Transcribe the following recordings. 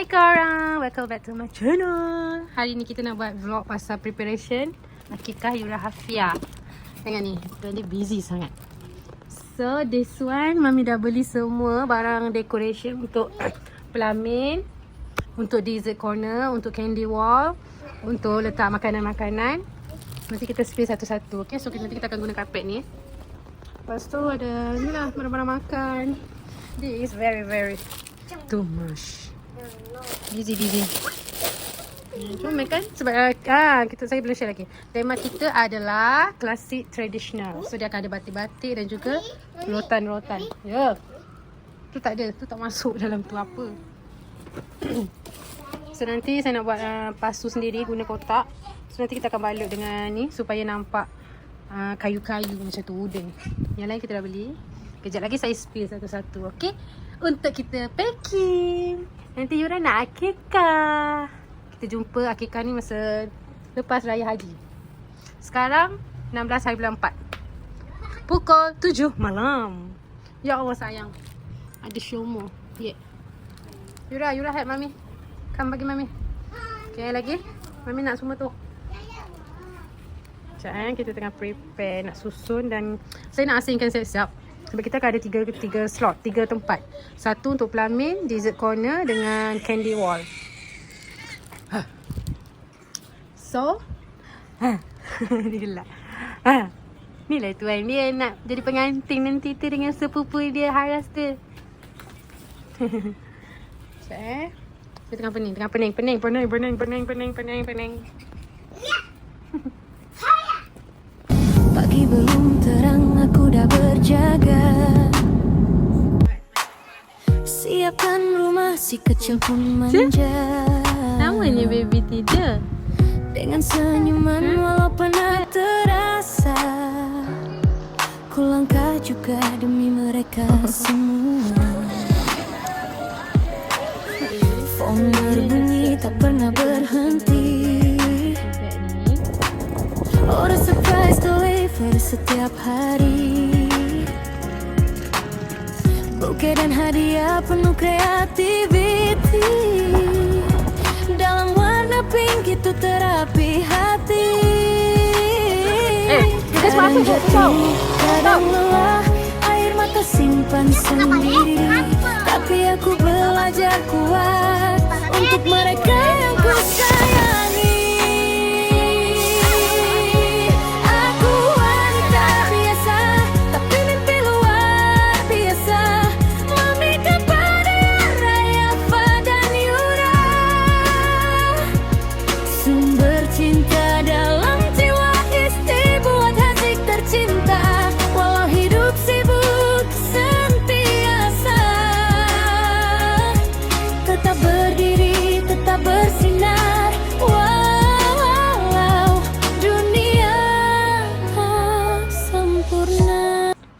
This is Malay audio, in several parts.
Hai korang, welcome back to my channel. Hari ni kita nak buat vlog pasal preparation akikah Yura Hafia. Tengok ni, dia busy sangat. So this one, Mami dah beli semua barang decoration untuk pelamin, untuk dessert corner, untuk candy wall, untuk letak makanan-makanan. Nanti kita spray satu-satu, okay? So nanti kita akan guna karpet ni. Lepas tu ada ni lah, barang-barang makan. This is very too much. Busy. Cuma kan sebab saya belum share lagi. Tema kita adalah klasik tradisional. So dia akan ada batik-batik dan juga rotan-rotan. Ya. Tu tak ada, tu tak masuk dalam tu apa. So nanti saya nak buat pasu sendiri guna kotak. So nanti kita akan balut dengan ni supaya nampak kayu-kayu macam tu, wooden. Yang lain kita dah beli. Kejap lagi saya spill satu-satu, okey? Untuk kita packing. Nanti Yura nak akikah. Kita jumpa akikah ni masa lepas Raya Haji. Sekarang 16 hari bulan 4. Pukul 7 malam. Ya Allah sayang. Ada Shomo. Yeah. Yura help Mami. Come bagi Mami. Okay, lagi. Mami nak semua tu. Sekejap kita tengah prepare nak susun dan saya nak asingkan siap-siap. Sebab kita akan ada tiga slot, 3 tempat. Satu untuk pelamin, dessert corner dengan candy wall. So, dia gelap. Ni lah tuan dia nak jadi pengantin nanti tu dengan sepupu dia Haras tu. Sekejap Dia tengah pening. Pagi belum terang aku dah berjaga. Siapkan rumah si kecil pun manja. Namanya baby tidur. Dengan senyuman walau penat terasa. Ku langkah juga demi mereka semua. Phone berbunyi tak pernah berhenti. Order surprise deliver setiap hari. Bouquet dan hadiah penuh kreativiti. Dalam warna pink itu terapi hati. Kadang lelah, air mata simpan sendiri. Tapi aku belajar kuat untuk mereka yang ku sayangi.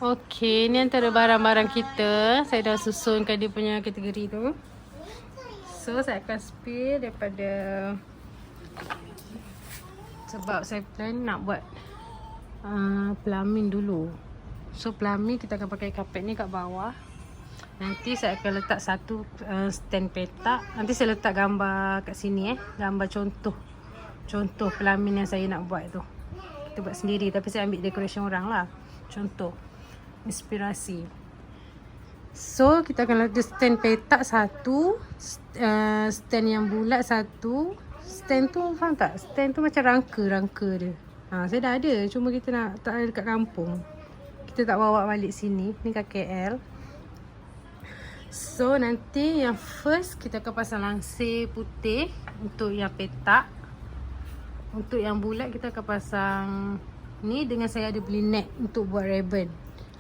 Okay, ni antara barang-barang kita. Saya dah susunkan dia punya kategori tu. So, saya akan spill daripada sebab saya plan nak buat pelamin dulu. So, pelamin kita akan pakai kapet ni kat bawah. Nanti saya akan letak satu stand petak. Nanti saya letak gambar kat sini gambar contoh pelamin yang saya nak buat tu. Kita buat sendiri tapi saya ambil decoration orang lah. Contoh inspirasi. So kita akan letak stand petak satu, stand yang bulat satu. Stand tu faham tak? Stand tu macam rangka dia. Saya dah ada, cuma kita nak tak ada dekat kampung. Kita tak bawa balik sini. Ni kat KL. So nanti yang first kita akan pasang langsir putih untuk yang petak. Untuk yang bulat kita akan pasang ni, dengan saya ada beli net untuk buat ribbon.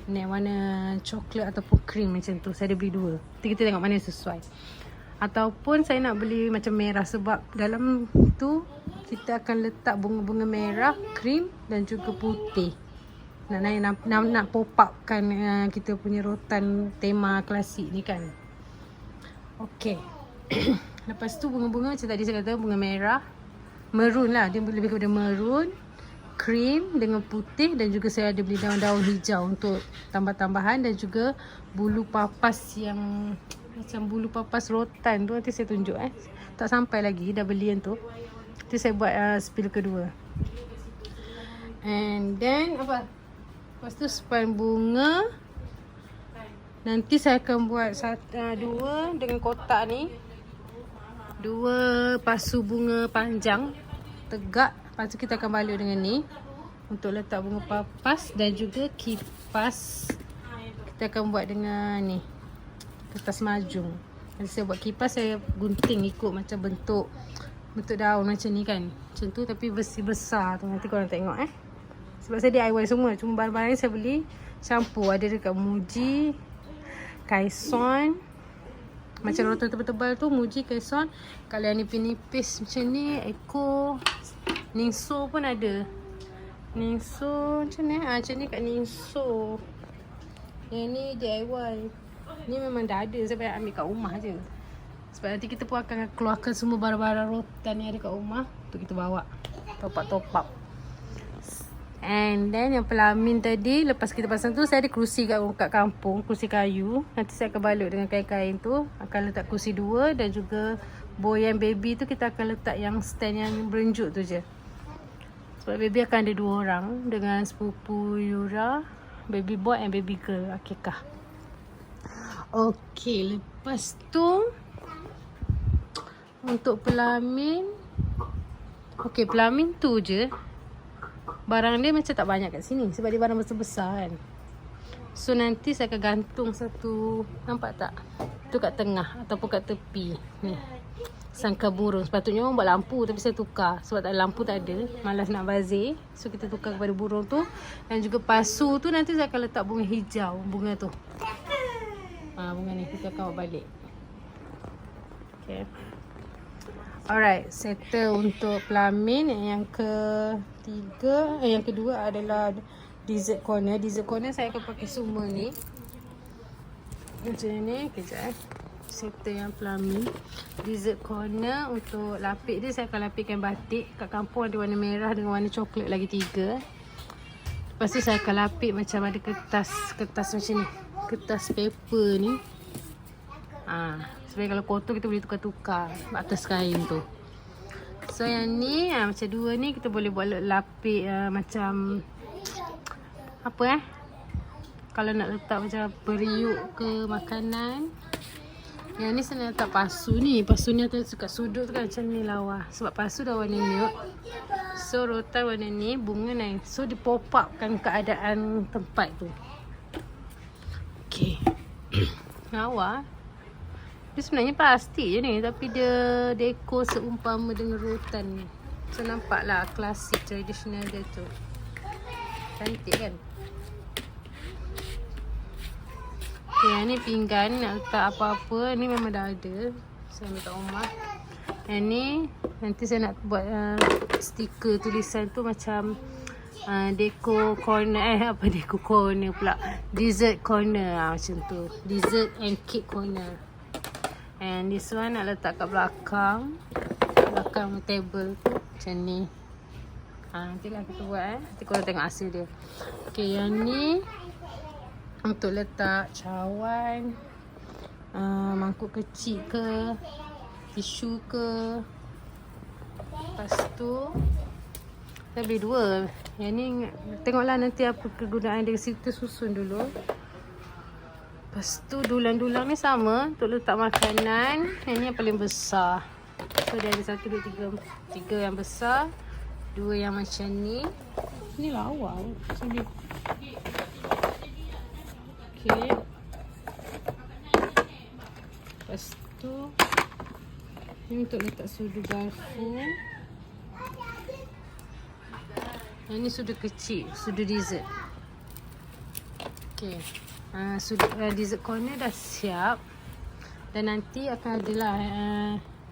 Net warna coklat ataupun cream macam tu. Saya ada beli 2. Nanti kita tengok mana yang sesuai. Ataupun saya nak beli macam merah sebab dalam tu kita akan letak bunga-bunga merah, cream dan juga putih. Nak pop up kan kita punya rotan tema klasik ni kan. Okey. Lepas tu bunga-bunga macam tadi saya kata, bunga merah, maroon lah, dia lebih kepada maroon, cream dengan putih, dan juga saya ada beli daun-daun hijau untuk tambah-tambahan, dan juga bulu papas yang macam bulu papas rotan tu. Nanti saya tunjuk tak sampai lagi, dah beli yang tu. Nanti saya buat spill kedua. And then apa? Lepas tu span bunga. Nanti saya akan buat dua dengan kotak ni. Dua pasu bunga panjang tegak. Lepas tu kita akan balur dengan ni untuk letak bunga papas dan juga kipas. Kita akan buat dengan ni kertas majung. Nanti saya buat kipas, saya gunting ikut macam bentuk daun macam ni kan. Macam tu tapi versi besar tu. Nanti korang tengok sebab saya DIY semua. Cuma barang-barang ni saya beli shampoo. Ada dekat Muji, Kaison. Macam rotan tebal-tebal tu Muji, Kaison. Kalau yang nipis-nipis macam ni Eko, Ningso pun ada. Ningso macam ni macam ni kat Ningso. Yang ni DIY. Ni memang dah ada, saya payah ambil kat rumah je. Sebab nanti kita pun akan keluarkan semua barang-barang rotan yang ada kat rumah untuk kita bawa top up. And then yang pelamin tadi, lepas kita pasang tu, saya ada kerusi kat kampung, kerusi kayu. Nanti saya akan balut dengan kain-kain tu. Akan letak kerusi dua dan juga boyan baby tu kita akan letak yang stand yang berenjuk tu je. Sebab baby akan ada 2 orang dengan sepupu Yura, baby boy and baby girl Akikah. Okay, lepas tu untuk pelamin. Okay, pelamin tu je. Barang dia macam tak banyak kat sini sebab dia barang besar-besar kan. So nanti saya akan gantung satu, nampak tak? Tu kat tengah ataupun kat tepi ni. Sangka burung. Sepatutnya orang buat lampu tapi saya tukar sebab tak lampu tak ada, malas nak bazir. So kita tukar kepada burung tu. Dan juga pasu tu nanti saya akan letak bunga hijau, bunga tu. Bunga ni kita akan bawa balik. Okay. Alright, settle untuk pelamin. Yang ketiga, yang kedua adalah dessert corner. Dessert corner saya akan pakai semua ni. Macam ni, kejap settle yang pelamin. Dessert corner untuk lapik dia, saya akan lapikkan batik. Kat kampung ada warna merah dengan warna coklat lagi 3. Lepas tu saya akan lapik macam ada kertas macam ni. Kertas paper ni. Sebenarnya kalau kotor kita boleh tukar-tukar atas kain tu. So yang ni macam 2 ni kita boleh buat lapik macam apa kalau nak letak macam periuk ke makanan. Yang ni saya nak letak pasu ni. Pasu ni atas kat sudut tu kan macam ni lawa. Sebab pasu dah warna nude. So rotan warna ni, bunga ni. So dia pop up kan keadaan tempat tu. Okay. Lawa. Dia sebenarnya plastik je ni. Tapi dia dekor seumpama dengan rotan ni. So nampaklah klasik tradisional dia tu. Cantik kan? Okay, yang ni pinggan nak letak apa-apa. Ni memang dah ada. Saya ambil kat rumah. Yang ni nanti saya nak buat stiker tulisan tu macam deco corner. Deco corner pula. Dessert corner macam tu. Dessert and cake corner. And this one nak letak kat belakang. Belakang table tu. Macam ni. Nantilah kita buat Nanti korang tengok hasil dia. Okay, yang ni untuk letak cawan, mangkuk kecil ke, tisu ke. Lepas tu kita beli 2. Yang ni tengoklah nanti apa kegunaan dia. Kita susun dulu. Lepas tu dulang-dulang ni sama untuk letak makanan. Yang ni yang paling besar. So dia ada 1, 2, 3 yang besar, 2 yang macam ni. Ni lawa macam ni. Okay. Lepas tu ni untuk letak sudu garfu. Yang ni sudu kecil, sudu dessert. Okay. Sudu dessert corner dah siap. Dan nanti akan adalah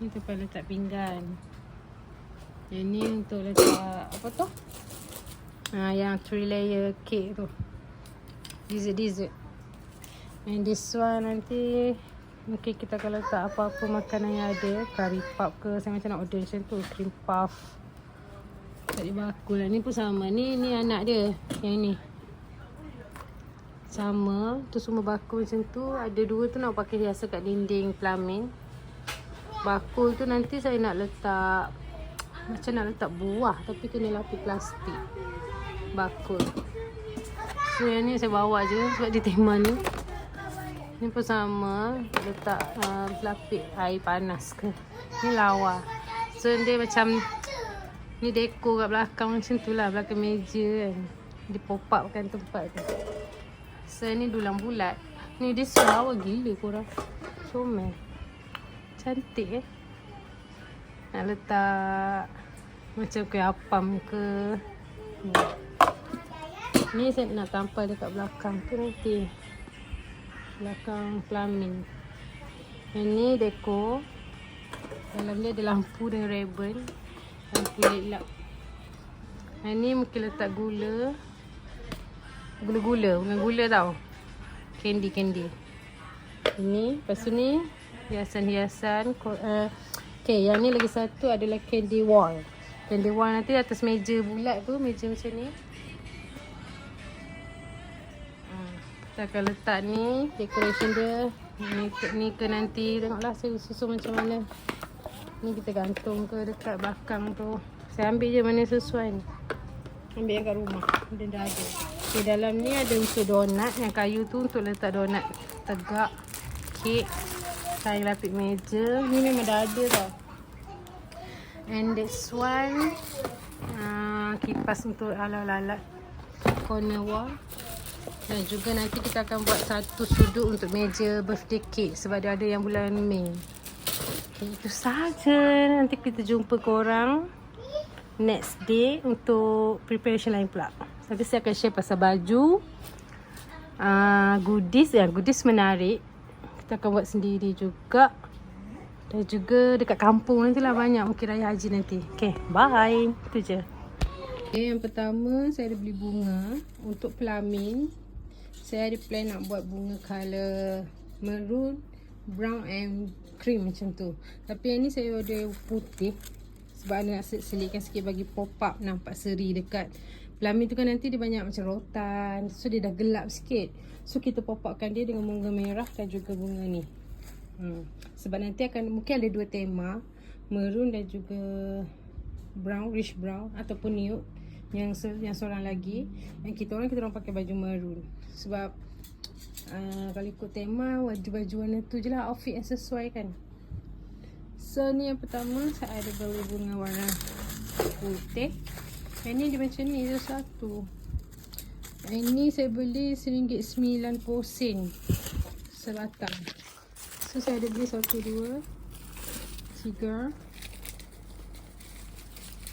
ni tempat letak pinggan. Yang ni untuk letak apa tu? Yang 3 layer cake tu. Dessert. And this one nanti mungkin kita akan letak apa-apa makanan yang ada. Curry puff ke, saya macam nak order macam tu. Cream puff. Tak ada bakul lah. Ni pun sama. Ni anak dia. Yang ni. sama. Tu semua bakul macam tu. Ada 2 tu nak pakai hiasan kat dinding pelamin. Bakul tu nanti saya nak letak, macam nak letak buah tapi kena lapis plastik bakul. So yang ni saya bawa je sebab dia tema ni. Ni pun sama, letak lapis air panas ke. Ni lawa. So dia macam ni dekor kat belakang macam tu lah, belakang meja kan. Dia pop up kan tempat tu. So ni dulang bulat. Ni dia lawa gila korang. Comel. Cantik nak letak macam kuih apam ke. Ni saya nak tampal dekat belakang tu nanti. Belakang pelamin. Yang ni dekor. Dalam dia ada lampu dengan ribbon. Lampu LED. Yang ni mungkin letak gula. Gula-gula. Bukan gula tau. Candy. Ini. Lepas tu ni hiasan-hiasan. Okay, yang ni lagi satu adalah candy wall. Candy wall nanti atas meja bulat tu. Meja macam ni. Kita akan letak ni. Decoration dia. Ni ke nanti. Tengoklah saya susun macam mana. Ni kita gantung ke dekat belakang tu. Saya ambil je mana sesuai ni. Ambil yang kat rumah. Dia dah ada. Okay, dalam ni ada unsur donat. Yang kayu tu untuk letak donat tegak. Kek. Kain lapis meja. Ni memang dah ada tau. And this one. Kipas untuk alat-alat corner wall. Dan juga nanti kita akan buat satu sudut untuk meja birthday cake. Sebab dia ada yang bulan Mei. Okay, itu sahaja. Nanti kita jumpa korang next day untuk preparation lain pula. Nanti saya akan share pasal baju. Goodies. Goodies menarik. Kita akan buat sendiri juga. Dan juga dekat kampung nantilah banyak. Mungkin raya haji nanti. Okay, bye. Itu je. Okay, yang pertama saya ada beli bunga untuk pelamin. Saya ada plan nak buat bunga colour maroon, brown and cream macam tu. Tapi yang ni saya ada putih. Sebab ada nak selitkan sikit bagi pop up nampak seri dekat pelamin tu kan. Nanti dia banyak macam rotan. So dia dah gelap sikit. So kita pop upkan dia dengan bunga merah dan juga bunga ni. Sebab nanti akan mungkin ada 2 tema. Maroon dan juga brown, rich brown ataupun nude. Yang seorang lagi. Yang kita orang pakai baju maroon. Sebab kalau ikut tema baju warna tu je lah outfit yang sesuai kan. So ni yang pertama saya ada beli bunga warna putih. Yang ni dia macam ni je satu. Yang ni saya beli RM1.90 sebatang. So saya ada beli 1, 2, 3.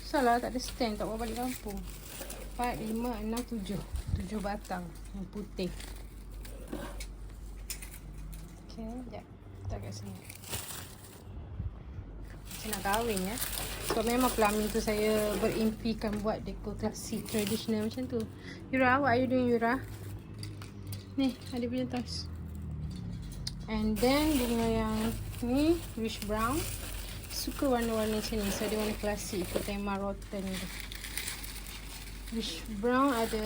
Salah tak ada stand, tak bawa balik kampung. 4, 5, 6, 7 batang yang putih. Okay, sekejap. Letak kat sini. Saya nak kahwin ya. So memang pelamin tu saya berimpikan buat dekor klasik tradisional macam tu. Yura, what are you doing Yura? Ni, ada punya tas. And then bunga yang ni, rich brown. Suka warna-warna macam ni. So dia warna klasik ikut tema rotan ni. Rich brown ada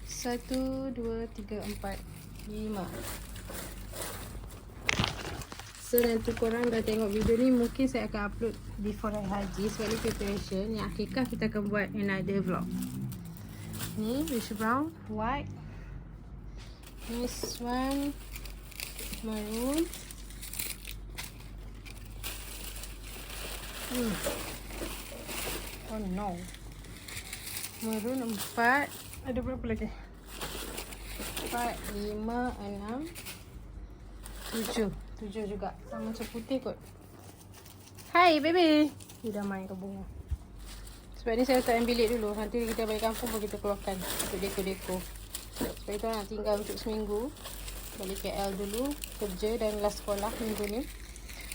1, 2, 3, 4, 5. So nanti korang dah tengok video ni. Mungkin saya akan upload before raya haji. Sebab ni preparation. Yang akikah kita akan buat another vlog. Ni rich brown, white. This one maroon. Oh no. Maroon 4. Ada berapa lagi? 4, 5, 6, 7. 7 juga. Sama macam putih kot. Hai baby. Dia dah main ke bunga. Sebab ni saya letak dalam bilik dulu. Nanti kita balik kampung pun kita keluarkan untuk dekor-dekor. Sebab itu nak tinggal untuk seminggu. Balik KL dulu. Kerja dan last sekolah minggu ni.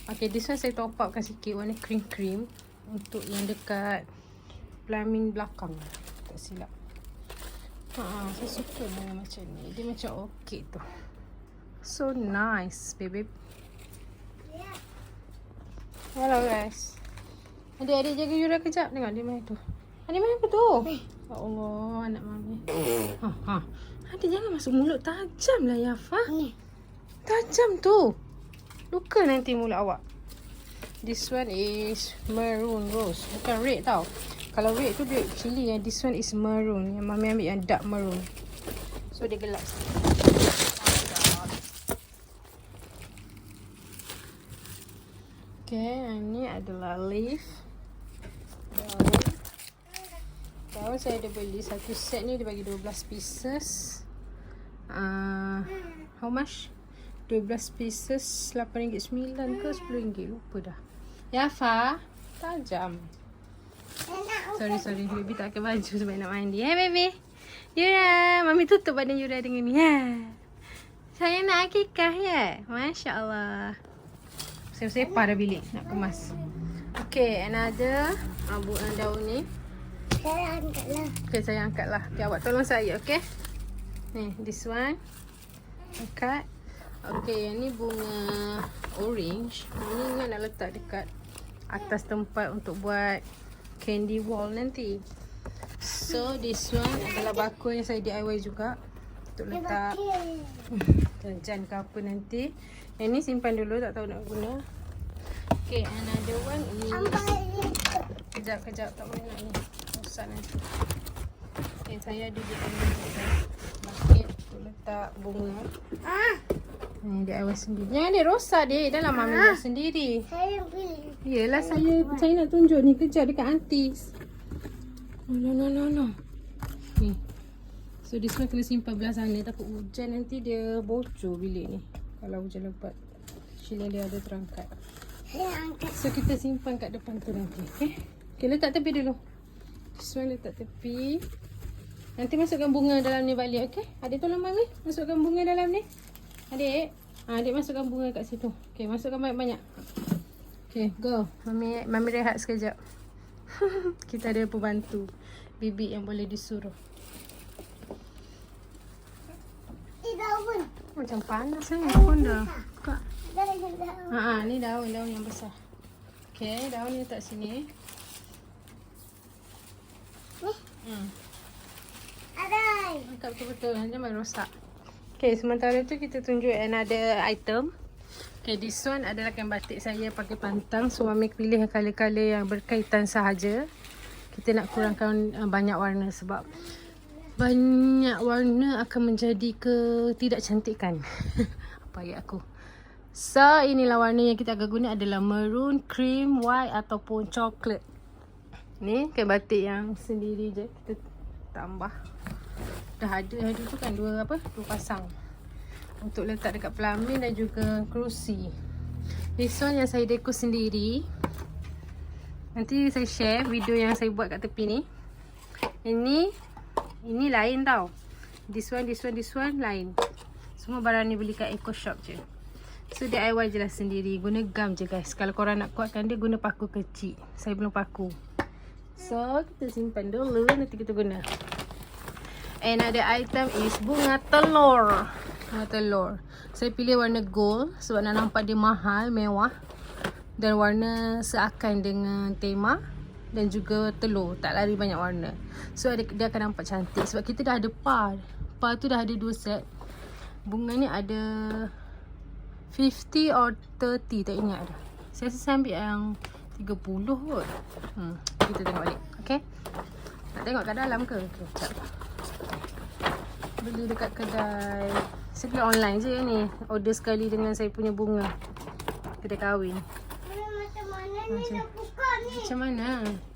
Okay, this one saya top upkan sikit warna cream-cream untuk yang dekat pelamin belakang. Tak silap. Saya suka warna macam ni. Dia macam orchid tu. So nice, baby. Hello guys. Adik-adik jaga Yura kejap. Tengok dia main tu. Adik main apa tu? Ya Allah, anak mami. Ada jangan masuk mulut tajam lah Yafa. Tajam tu. Luka nanti mulut awak. This one is maroon rose. Bukan red tau. Kalau red tu dia chili yang this one is maroon. Yang mami ambil yang dark maroon. So dia gelap sikit. Okay, ini adalah leaf. Daun saya ada beli satu set ni, dia bagi 12 pieces. How much? 12 pieces RM8.9 ke RM10, lupa dah. Yafa, tajam. Sorry, baby tak pakai baju sebab nak mandi. Baby. Yura, mami tutup badan Yura dengan ni. Saya nak akikah ya. Masya Allah. Saya sepah dah bilik nak kemas. Okay, another daun ni. Saya angkatlah. Okay, saya angkatlah. Okay, awak tolong saya, okay? Ni, this one. Angkat. Okay, yang ni bunga orange. Ni ingat nak letak dekat atas tempat untuk buat candy wall nanti. So, this one adalah bakul yang saya DIY juga. Untuk letak jajan ke apa nanti. Yang ni simpan dulu, tak tahu nak guna. Okay, another one is... Kejap, tak boleh nak ni. Rosak nanti. Okay, saya ada DIY bucket untuk letak bunga. Ni DIY sendiri. Jangan dia rosak dek. Dah lah mami buat sendiri. Saya pilih. Yelah, saya nak tunjuk ni. Kejap dekat antis. No. Ni. So, this one kena simpan belah sana. Takut hujan nanti dia bocor bilik ni. Kalau hujan lebat. Cili dia ada terangkat. Saya angkat. So, kita simpan kat depan tu nanti. Okay, letak tepi dulu. This one letak tepi. Nanti masukkan bunga dalam ni balik, okay? Adik tolong mami masukkan bunga dalam ni. Adik. Adik masukkan bunga kat situ. Okay, masukkan banyak-banyak. Okay, go. Mami rehat sekejap. Kita ada pembantu. Bibi yang boleh disuruh. Daun. Macam panas pun dah. Buka. Daun. Ni daun yang besar. Okay, daun ni letak sini. Ada. Angkat betul-betul. Jangan rosak. Okay, sementara tu kita tunjuk another item. Okay, this one adalah kain batik saya pakai pantang. So, mami pilih color-color yang berkaitan sahaja. Kita nak kurangkan banyak warna sebab banyak warna akan menjadi ketidakcantikan. Apa ayat aku. So, inilah warna yang kita akan guna adalah maroon, cream, white ataupun coklat. Ni kain batik yang sendiri je. Kita tambah. Dah ada hari tu kan dua pasang. Untuk letak dekat pelamin dan juga kerusi. This one yang saya dekor sendiri. Nanti saya share video yang saya buat kat tepi ni. Ini lain tau. This one lain. Semua barang ni beli kat Eco Shop je. So DIY je lah sendiri. Guna gam je guys. Kalau korang nak kuatkan dia, guna paku kecil. Saya belum paku. So kita simpan dulu, nanti kita guna. Another item is bunga telur. Saya pilih warna gold sebab nak nampak dia mahal, mewah. Dan warna seakan dengan tema. Dan juga telur, tak lari banyak warna. So dia akan nampak cantik. Sebab kita dah ada par. Par tu dah ada 2 set. Bunga ni ada 50 or 30, tak ingat dah. Saya rasa saya ambil yang 30 kot. Kita tengok balik. Okay. Nak tengok kat dalam ke? Okay, sekejap. Beli dekat kedai. Saya beli online je ni. Order sekali dengan saya punya bunga. Kedai kahwin. Macam mana ni nak buka ni? Macam mana?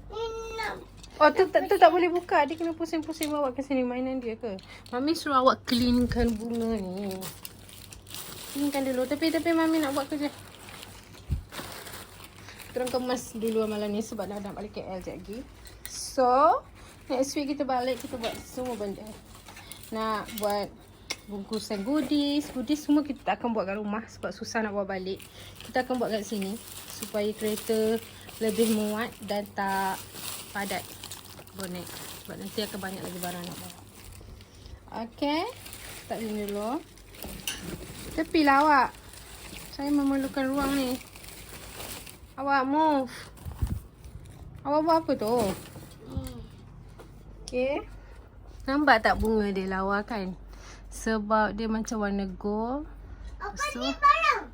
Ni nak. Oh, tu tak boleh buka. Dia kena pusing-pusing bawa ke sini. Mainan dia ke? Mami suruh awak cleankan bunga ni. Cleankan dulu. Tapi Mami nak buat kerja. Kita kemas dulu amalan ni sebab nak balik KL sekejap lagi. So, next week kita balik, kita buat semua benda. Nak buat bungkusan goodies semua kita tak akan buat kat rumah sebab susah nak bawa balik. Kita akan buat kat sini supaya kereta lebih muat dan tak padat bonet. Sebab nanti akan banyak lagi barang nak bawa. Okay, tak ni dulu. Tepilah awak. Saya memerlukan ruang ni. Awak move. Awak buat apa tu? Okay. Nampak tak bunga dia lawa kan? Sebab dia macam warna gold. Apa So, ni barang?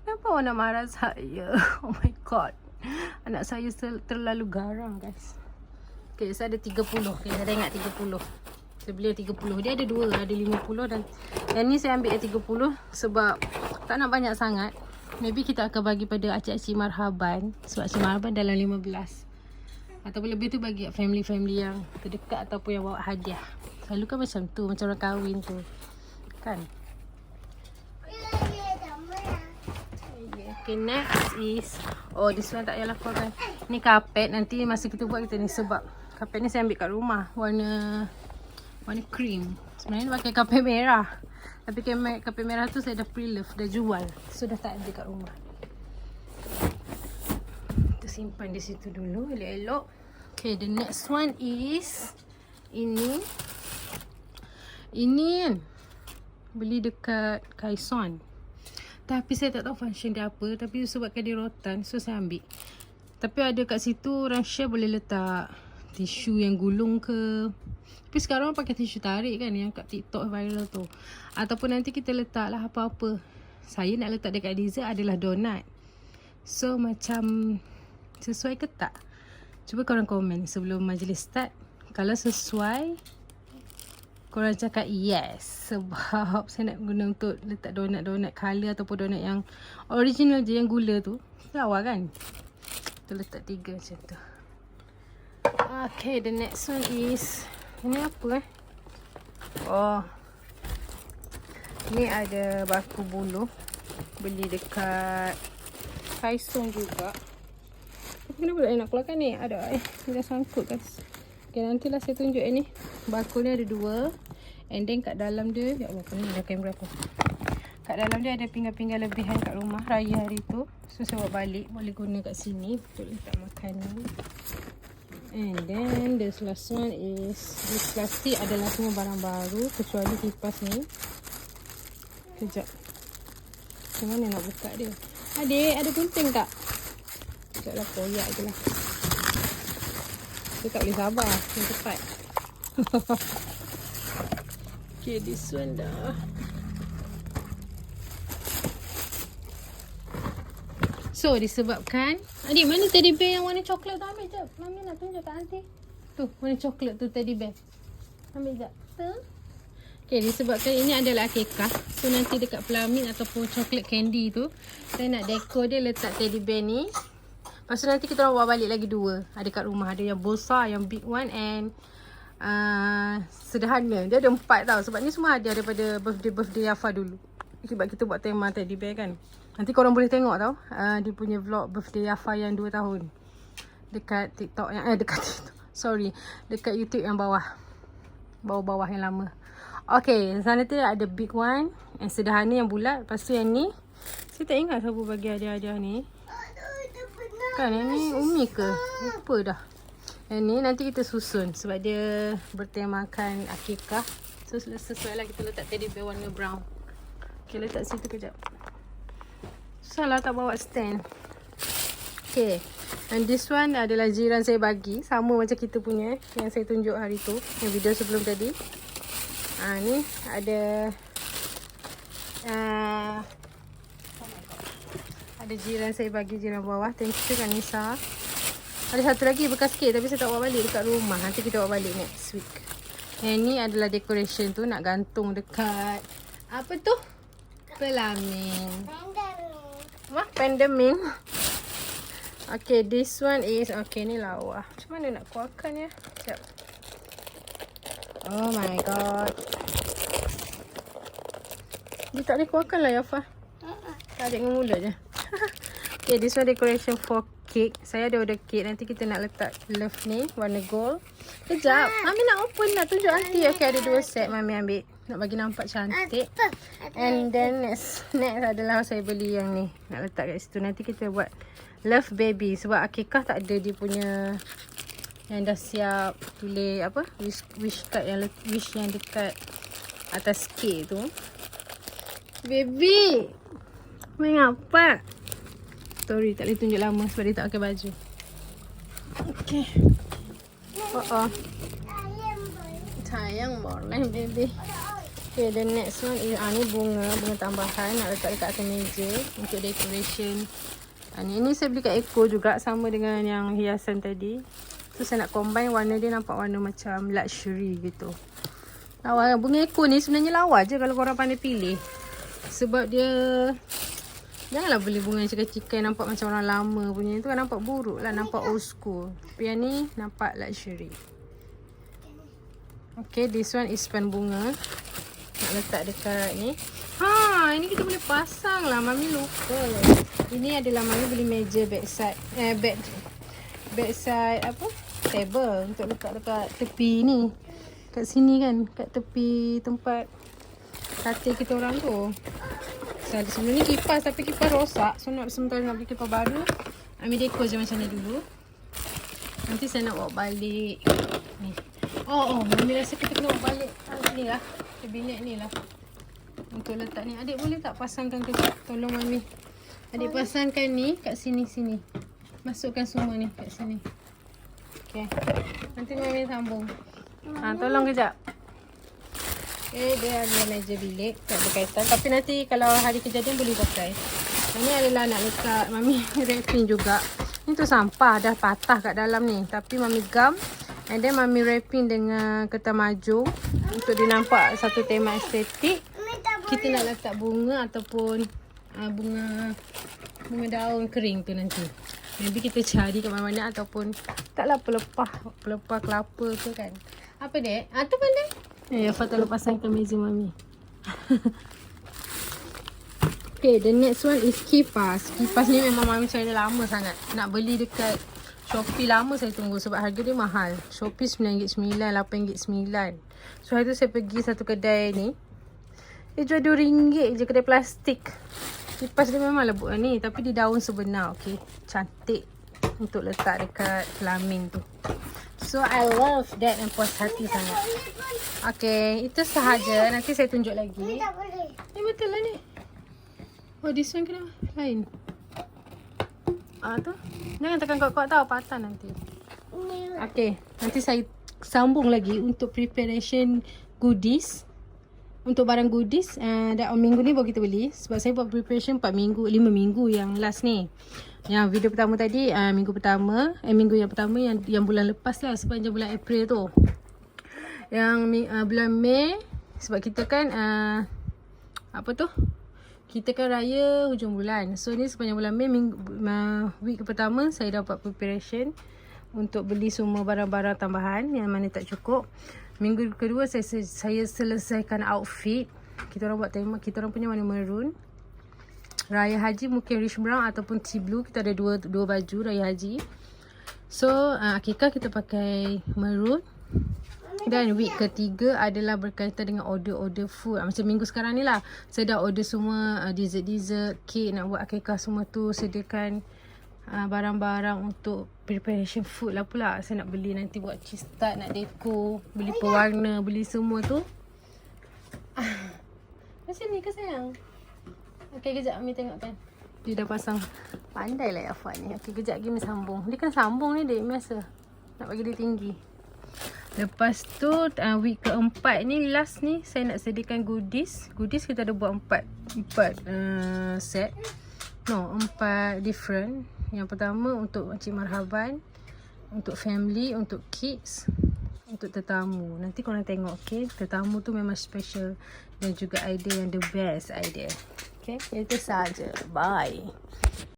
kenapa awak nak marah saya? Oh my god. Anak saya terlalu garang guys. Okay, saya ada 30. Okay, saya dah ingat 30. Saya beli 30. Dia ada 2, ada 50 dan yang ni saya ambil yang 30 sebab tak nak banyak sangat. Maybe kita akan bagi pada acik-acik marhaban. Sebab acik marhaban dalam 15. Ataupun lebih tu bagi family-family yang terdekat ataupun yang bawa hadiah. Selalu kan macam tu, macam orang kahwin tu. Kan? Okay, next is this one tak payahlah keluarkan. Ni kapet. Nanti masa kita buat kita ni sebab kapet ni saya ambil kat rumah. Warna cream. Sebenarnya pakai kapet merah. Tapi kapet merah tu saya dah pre-love, dah jual. So dah tak ada kat rumah. Kita simpan di situ dulu elok-elok. Okay, the next one is ini kan beli dekat Kaison. Tapi saya tak tahu function dia apa. Tapi sebabkan dia rotan, so saya ambil. Tapi ada kat situ orang share boleh letak tisu yang gulung ke. Tapi sekarang orang pakai tisu tarik kan, yang kat TikTok viral tu. Ataupun nanti kita letaklah apa-apa. Saya nak letak dekat dessert adalah donat. So macam sesuai ke tak? Cuba korang komen sebelum majlis start. Kalau sesuai, korang cakap yes. Sebab saya nak guna untuk letak donat-donat color ataupun donat yang original je, yang gula tu. Lawa kan? Kita letak 3 macam tu. Okay, the next one is, ini apa Oh, ni ada baku buluh. Beli dekat Kaison juga. Tapi kenapa tak nak keluarkan ni? Ada dia dah sangkut guys. Okay, nantilah saya tunjuk ni. Baku ni ada 2. And then kat dalam dia, ya Allah, ni ada kamera aku. Kat dalam dia ada pinggan-pinggan lebihan kat rumah raya hari tu. So saya bawa balik, boleh guna kat sini untuk letak makanan. And then the last one is, this plastik adalah semua barang baru kecuali kipas ni. Kejap, macam mana nak buka dia? Adik, ada gunting tak? Sekejap lah, koyak je lah. Dia tak boleh sabar, yang cepat. Okay, this one dah. So, disebabkan, adik, mana teddy bear yang warna coklat tu? Ambil jap. Mami nak tunjuk kat aunty. Tu, warna coklat tu teddy bear. Ambil jap. Tu. Okay, disebabkan ini adalah akikah. So, nanti dekat pelamin ataupun coklat candy tu, saya nak dekor dia, letak teddy bear ni. Lepas tu nanti kita orang bawa balik lagi 2. Ada kat rumah. Ada yang besar, yang big one and sederhana. Dia ada 4 tau. Sebab ni semua hadiah daripada birthday Yafa dulu. Sebab kita buat tema teddy bear kan. Nanti korang boleh tengok tau. Dia punya vlog birthday Yafa yang 2 tahun. Dekat TikTok yang dekat TikTok. Sorry. Dekat YouTube yang bawah. Bawah-bawah yang lama. Okay. Sana tu ada big one. Yang sederhana yang bulat. Lepas tu yang ni. Saya tak ingat siapa bagi hadiah-hadiah ni. Kan yang ni Umi ke? Lupa dah. Yang ni nanti kita susun. Sebab dia bertemakan akikah. So sesuai lah kita letak teddy bear warna brown. Okay, letak situ kejap. Salah tak bawa stand. Okay. And this one adalah jiran saya bagi. Sama macam kita punya. Yang saya tunjuk hari tu. Yang video sebelum tadi. Ni ada. Ada jiran saya bagi, jiran bawah. Thank you kan Nisa. Ada satu lagi bekas kek tapi saya tak bawa balik dekat rumah. Nanti kita bawa balik next week. Yang ni adalah decoration tu. Nak gantung dekat. Apa tu? Pelamin. Wah, pandeming. Okay, this one is, okay, ni lawa. Macam mana nak keluarkan ya? Sekejap. Oh my god. Dia tak boleh keluarkan lah Yafa. Tarik dengan mulut je. Okay, this one decoration for cake. Saya ada order cake. Nanti kita nak letak love ni, warna gold. Kejap. Mami nak open, nak tunjuk aunty. Okay, ada 2 set. Mami ambil. Nak bagi nampak cantik. And then next adalah saya beli yang ni. Nak letak kat situ. Nanti kita buat love baby. Sebab akikah tak ada dia punya yang dah siap tulis apa? Wish card yang wish yang dekat atas cake tu. Baby. Main apa? Sorry, tak boleh tunjuk lama sebab dia tak pakai baju. Okay. Oh. Ayam boy. Sayang boleh baby. Okay, the next one is ni bunga tambahan nak letak dekat atas meja untuk decoration. Ini saya beli kat Eco juga, sama dengan yang hiasan tadi. So saya nak combine warna dia, nampak warna macam luxury gitu. Lawa bunga Eco ni sebenarnya lawa je kalau korang pandai pilih. Sebab dia, janganlah beli bunga yang cikai-cikai nampak macam orang lama punya. Itu kan nampak buruk lah, nampak old school. Tapi yang ni nampak luxury. Okay, this one is pen bunga. Nak letak dekat ni. Ini kita boleh pasang lah. Mami lupa. Ini adalah Mami beli meja bedside. Bedside apa? Table. Untuk letak dekat tepi ni. Kat sini kan. Kat tepi tempat katil kita orang tu. Sebelum ni kipas. Tapi kipas rosak. So sementara nak beli kipas baru. Mami dekor je macam ni dulu. Nanti saya nak bawa balik. Ni. Mami rasa kita kena bawa balik ni lah. Kabinet ni lah. Untuk letak ni. Adik boleh tak pasangkan kejap? Tolong Mami. Adik pasangkan ni kat sini-sini. Masukkan semua ni kat sini. Okay. Nanti Mami sambung. Tolong kejap. Okay, dia ada meja bilik. Tak berkaitan. Tapi nanti kalau hari kejadian boleh pakai. Ini adalah nak letak Mami wrapping juga. Ini tu sampah dah patah kat dalam ni. Tapi Mami gam. And then Mami wrapping dengan kertas majung. Untuk dia nampak satu tema estetik. Kita nak letak bunga ataupun bunga daun kering tu nanti. Maybe kita cari kat mana-mana ataupun taklah pelepah kelapa ke kan. Apa dek? Tu pandai. Fatah lepaskan ke meja Mami. Okay, the next one is kipas. Kipas ni memang Mami cari lama sangat. Nak beli dekat Shopee lama saya tunggu sebab harga dia mahal. Shopee RM9.9, RM8.9. So hari tu saya pergi satu kedai ni. Dia jual RM2 je, kedai plastik. Kipas dia memang lembut ni, tapi dia daun sebenar. Okay, cantik untuk letak dekat flaming tu. So I love that and puas hati sangat. Okay, itu sahaja. Nanti saya tunjuk lagi. Ni tak boleh. Ni betul lah ni. This one kena lain. Tu. Jangan tekan kuat-kuat tau, patah nanti. Okay, nanti saya sambung lagi untuk preparation goodies. Untuk barang goodies, minggu ni baru kita beli. Sebab saya buat preparation 5 minggu yang last ni. Yang video pertama tadi, minggu yang pertama yang bulan lepas lah, sepanjang bulan April tu. Yang bulan Mei, sebab kita kan, kita kan raya hujung bulan. So ni sepanjang bulan Mei, week pertama saya dah buat preparation untuk beli semua barang-barang tambahan yang mana tak cukup. Minggu kedua saya selesaikan outfit. Kita orang buat tema, kita orang punya warna maroon. Raya haji mungkin rich brown ataupun tea blue. Kita ada dua baju raya haji. So akikah kita pakai maroon. Dan week ketiga adalah berkaitan dengan order food. Macam minggu sekarang ni lah. Saya dah order semua dessert, kek, nak buat akikah semua tu. Sediakan barang-barang untuk preparation food lah pula. Saya nak beli nanti buat cheese tart, nak dekor, beli pewarna, beli semua tu. Macam ni ke sayang? Okay, kejap Ami tengokkan. Dia dah pasang. Pandai lah Afan ni. Okay, kejap lagi Ami sambung. Dia kena sambung ni dek, biasa. Nak bagi dia tinggi. Lepas tu week keempat ni, last ni saya nak sediakan goodies. Goodies kita ada buat 4 set. 4 different. Yang pertama untuk Encik Marhaban, untuk family, untuk kids, untuk tetamu. Nanti korang tengok, okay? Tetamu tu memang special dan juga idea yang the best idea. Okay, itu saja. Bye.